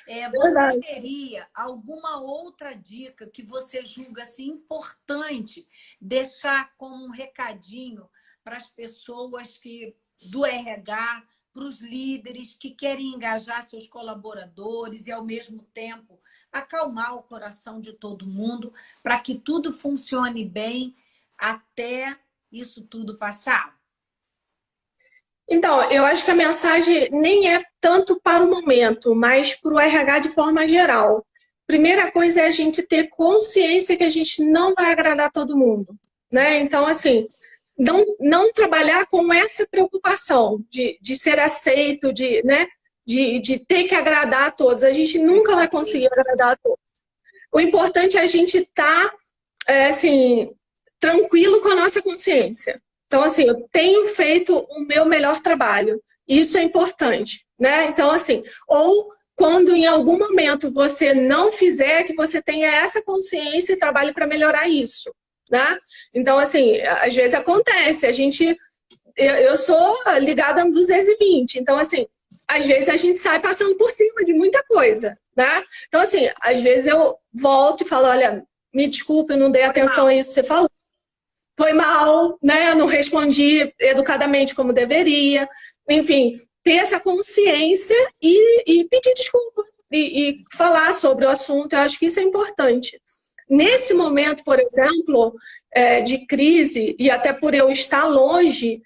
Você verdade. teria alguma outra dica que você julga assim, importante deixar como um recadinho para as pessoas do RH, para os líderes que querem engajar seus colaboradores e, ao mesmo tempo, acalmar o coração de todo mundo para que tudo funcione bem até isso tudo passar? Então, eu acho que a mensagem nem é tanto para o momento, mas para o RH de forma geral. Primeira coisa é a gente ter consciência que a gente não vai agradar todo mundo, né? Então, assim, não trabalhar com essa preocupação de ser aceito, né? De ter que agradar a todos. A gente nunca vai conseguir agradar a todos. O importante é a gente estar, assim, tranquilo com a nossa consciência. Então, assim, eu tenho feito o meu melhor trabalho. Isso é importante, né? Então, assim, ou quando em algum momento você não fizer, que você tenha essa consciência e trabalhe para melhorar isso, né? Então, assim, às vezes acontece, eu sou ligada no 220, então, assim, às vezes a gente sai passando por cima de muita coisa, né? Então, assim, às vezes eu volto e falo, olha, me desculpe, eu não dei atenção a isso que você falou. Foi mal, né? Não respondi educadamente como deveria. Enfim, ter essa consciência e pedir desculpa e falar sobre o assunto. Eu acho que isso é importante. Nesse momento, por exemplo, de crise, e até por eu estar longe,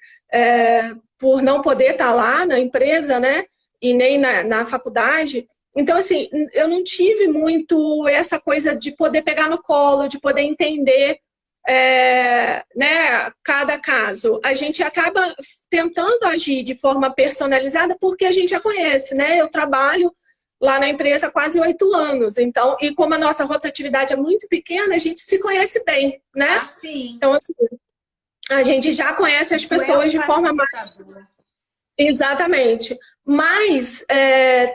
por não poder estar lá na empresa, né? E nem na faculdade. Então, assim, eu não tive muito essa coisa de poder pegar no colo, de poder entender né, cada caso. A gente acaba tentando agir de forma personalizada porque a gente já conhece, né? Eu trabalho lá na empresa há quase 8 anos, então, e como a nossa rotatividade é muito pequena, a gente se conhece bem, né? Ah, sim. Então, assim, a gente já conhece as Isso é um pessoas de forma mais... facilitador. Exatamente. Mas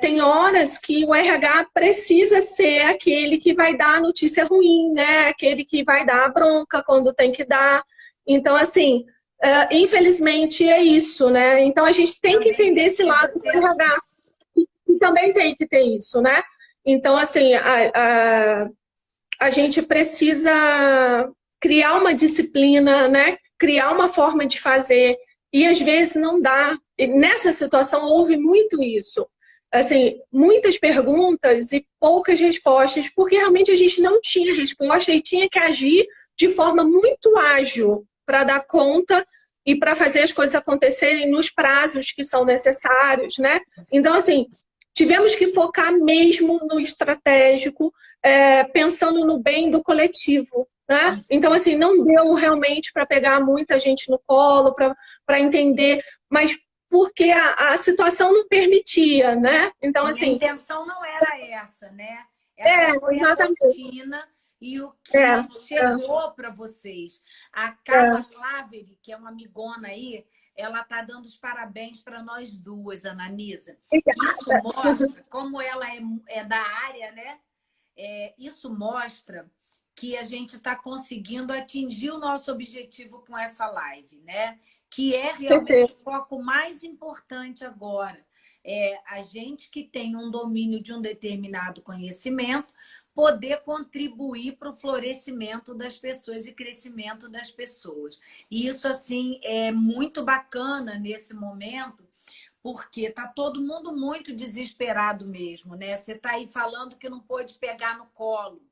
tem horas que o RH precisa ser aquele que vai dar a notícia ruim, né? Aquele que vai dar a bronca quando tem que dar. Então, assim, infelizmente é isso, né? Então a gente tem que Também entender esse precisa lado do ser assim. RH e também tem que ter isso, né? Então, assim, a gente precisa criar uma disciplina, né? Criar uma forma de fazer. E às vezes não dá. E nessa situação houve muito isso. Assim, muitas perguntas e poucas respostas, porque realmente a gente não tinha resposta e tinha que agir de forma muito ágil para dar conta e para fazer as coisas acontecerem nos prazos que são necessários, né? Então, assim, tivemos que focar mesmo no estratégico, pensando no bem do coletivo, né? Então, assim, não deu realmente para pegar muita gente no colo, para entender, mas porque a situação não permitia, né? Então, E a assim... intenção não era essa, né? Essa foi a exatamente. rotina e o É, que chegou para vocês. A Carla é, Claveri, que é uma amigona aí, ela está dando os parabéns para nós duas, Ananisa. Isso obrigada. mostra, como ela é da área, né? Isso mostra que a gente está conseguindo atingir o nosso objetivo com essa live, né? Que é realmente o foco mais importante agora. A gente que tem um domínio de um determinado conhecimento poder contribuir para o florescimento das pessoas e crescimento das pessoas. E isso, assim, é muito bacana nesse momento, porque tá todo mundo muito desesperado mesmo, né? Você tá aí falando que não pôde pegar no colo.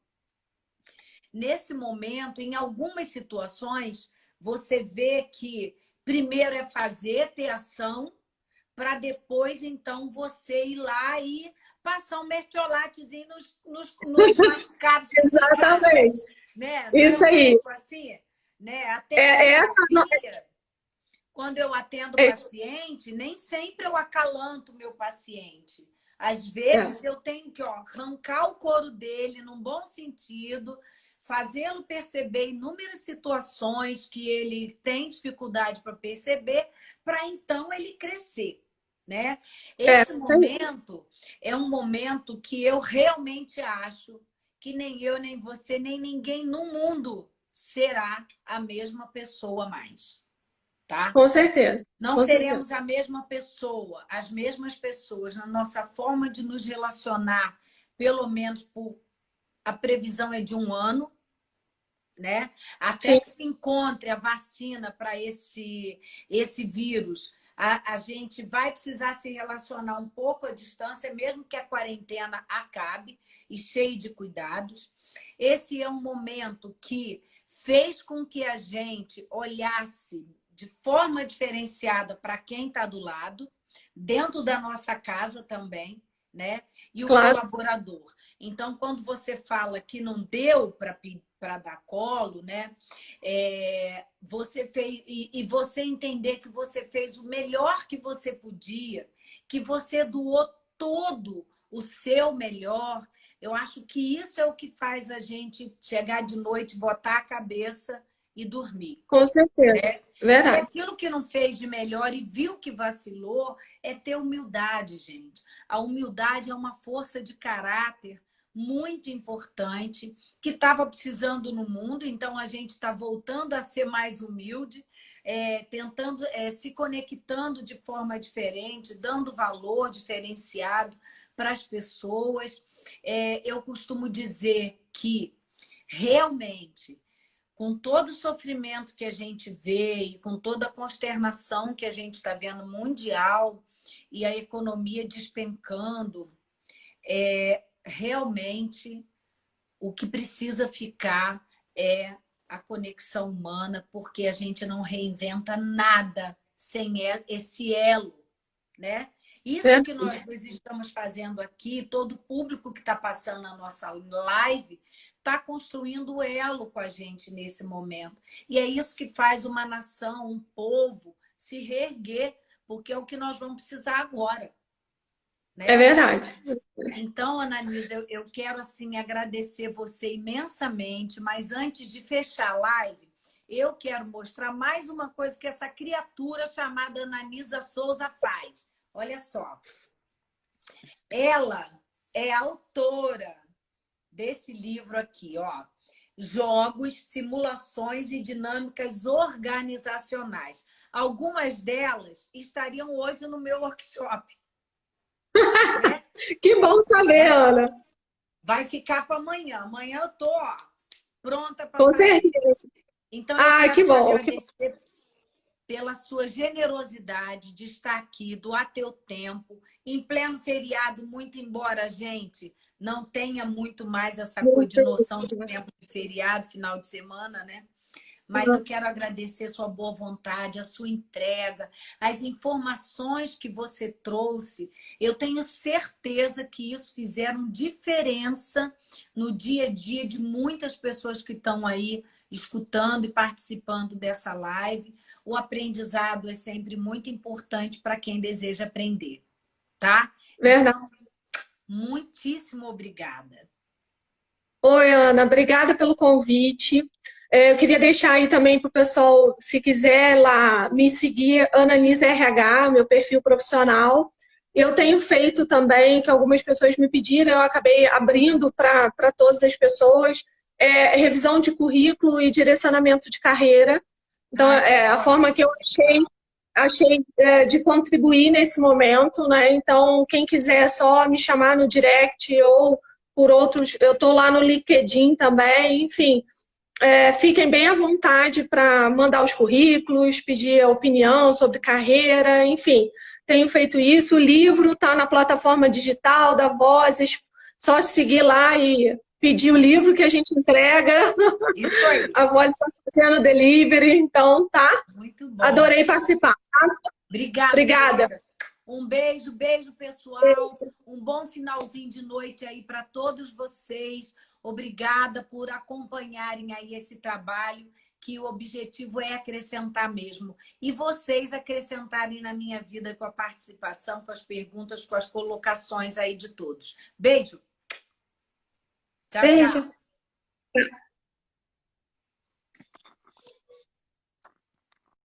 Nesse momento, em algumas situações, você vê que primeiro é fazer, ter ação, para depois, então, você ir lá e passar um mertiolatezinho nos machucados que ficaram, Exatamente. né? Não é Isso um aí. pouco assim? Né? Até na Essa. terapia, quando eu atendo paciente, nem sempre eu acalanto o meu paciente. Às vezes eu tenho que arrancar o couro dele num bom sentido, fazê-lo perceber inúmeras situações que ele tem dificuldade para perceber, para então ele crescer, né? Esse momento é um momento que eu realmente acho que nem eu, nem você, nem ninguém no mundo será a mesma pessoa mais, tá? Com certeza. Não Com seremos certeza. a mesma pessoa, as mesmas pessoas na nossa forma de nos relacionar, pelo menos por a previsão é de 1 ano, né? Até Sim. que se encontre a vacina para esse vírus, a gente vai precisar se relacionar um pouco à distância, mesmo que a quarentena acabe e cheio de cuidados. Esse é um momento que fez com que a gente olhasse de forma diferenciada para quem está do lado, dentro da nossa casa também, né? E o colaborador. Então, quando você fala que não deu para dar colo, né? Você fez e você entender que você fez o melhor que você podia, que você doou todo o seu melhor. Eu acho que isso é o que faz a gente chegar de noite, botar a cabeça e dormir. Com certeza. Né? Verdade. E aquilo que não fez de melhor e viu que vacilou é ter humildade, gente. A humildade é uma força de caráter muito importante que estava precisando no mundo, então a gente está voltando a ser mais humilde, tentando, se conectando de forma diferente, dando valor diferenciado para as pessoas. Eu costumo dizer que realmente, com todo o sofrimento que a gente vê e com toda a consternação que a gente está vendo mundial e a economia despencando, realmente o que precisa ficar é a conexão humana, porque a gente não reinventa nada sem esse elo, né? Isso que nós estamos fazendo aqui, todo o público que está passando na nossa live está construindo o elo com a gente nesse momento. E é isso que faz uma nação, um povo se reerguer, porque é o que nós vamos precisar agora. Né? É verdade. Então, Ananisa, eu quero assim agradecer você imensamente, mas antes de fechar a live, eu quero mostrar mais uma coisa que essa criatura chamada Ananisa Souza faz. Olha só. Ela é autora desse livro aqui, ó. Jogos, simulações e dinâmicas organizacionais. Algumas delas estariam hoje no meu workshop. Né? Que bom saber, Ana. Vai ficar para amanhã. Amanhã eu tô pronta para Com certeza. Então, eu quero que te bom. agradecer pela sua generosidade de estar aqui, doar teu tempo, em pleno feriado, muito embora a gente não tenha muito mais essa coisa de noção de tempo de feriado, final de semana, né? Mas eu quero agradecer sua boa vontade, a sua entrega, as informações que você trouxe. Eu tenho certeza que isso fizeram diferença no dia a dia de muitas pessoas que estão aí escutando e participando dessa live. O aprendizado é sempre muito importante para quem deseja aprender, tá? Verdade. Então, muitíssimo obrigada. Oi, Ana, obrigada pelo convite. Eu queria deixar aí também para o pessoal, se quiser lá me seguir, Ananisa RH, meu perfil profissional. Eu tenho feito também, que algumas pessoas me pediram, eu acabei abrindo para todas as pessoas, revisão de currículo e direcionamento de carreira. Então, a forma que eu achei de contribuir nesse momento, né? Então, quem quiser é só me chamar no direct ou por outros, eu estou lá no LinkedIn também, enfim. Fiquem bem à vontade para mandar os currículos, pedir opinião sobre carreira, enfim. Tenho feito isso. O livro está na plataforma digital da Vozes. Só seguir lá e pedir o livro que a gente entrega. Isso aí. A Vozes está fazendo delivery, então tá. Muito bom. Adorei participar. Tá? Obrigada. Obrigada. Um beijo, beijo, pessoal. Um bom finalzinho de noite aí para todos vocês. Obrigada por acompanharem aí esse trabalho, que o objetivo é acrescentar mesmo. E vocês acrescentarem na minha vida com a participação, com as perguntas, com as colocações aí de todos. Beijo. Tchau, Beijo. tchau.